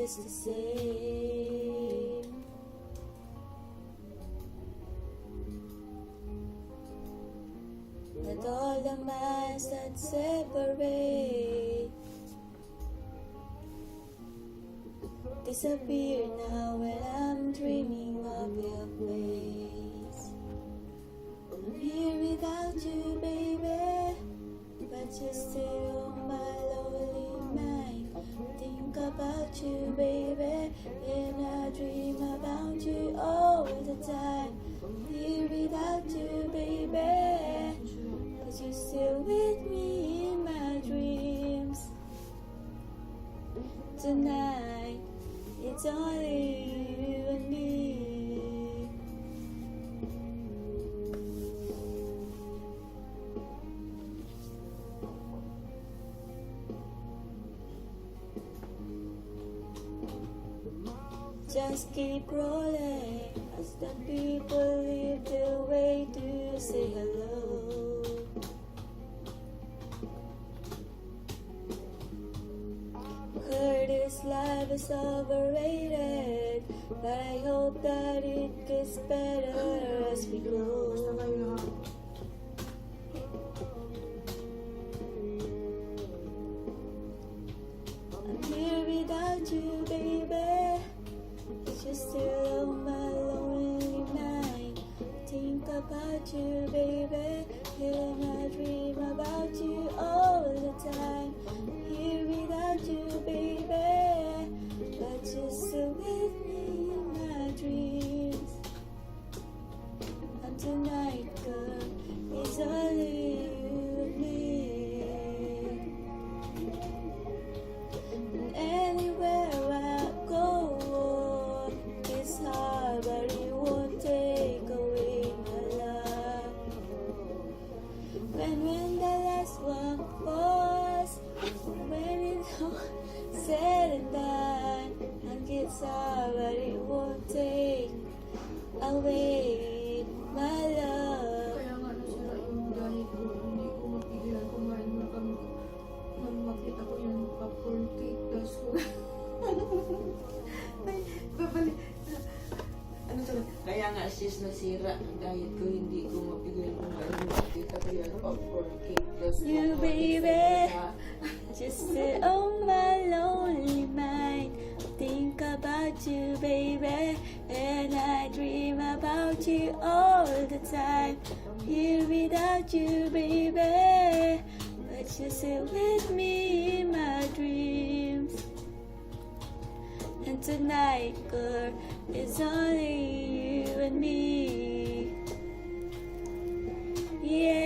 is the same. That all the miles that separate disappear now when I'm dreaming of your place. I'm here without you, baby, but you're still on my lonely mind. Think about you, baby, and I dream about you all the time. I'm here without you, baby, but you're still with me in my dreams. Tonight, it's only you and me. Just keep rolling as the people leave the way to say hello. Heard this life is overrated, but I hope that it gets better as we go. I'm here without you, baby, but you're still on my lonely mind. Think about you, baby, and I dream about you all the time. Here without you, baby, but you're still with me in my dreams. And tonight, girl, it's only you and me. And anywhere I go, it's hard, but it won't take away my love. When the last one was, when it's all said and done, and it's hard, but it won't take away my love. Kaya nga nasira yung dahil ko, hindi ko mapigilan kumain na kami. Nang makita ko yung popcorn cake, tapos ko, ay, babalik. Ano talaga? Kaya nga sis, nasira ang diet ko, hindi ko mapigilan kumain. Nang makita ko yung popcorn cake, tapos ko, You, baby, just sit on my lonely mind. Think about you, baby, and I dream about you all the time. Here without you, baby, but you're still with me in my dreams. And tonight, girl, it's only you and me. Yeah.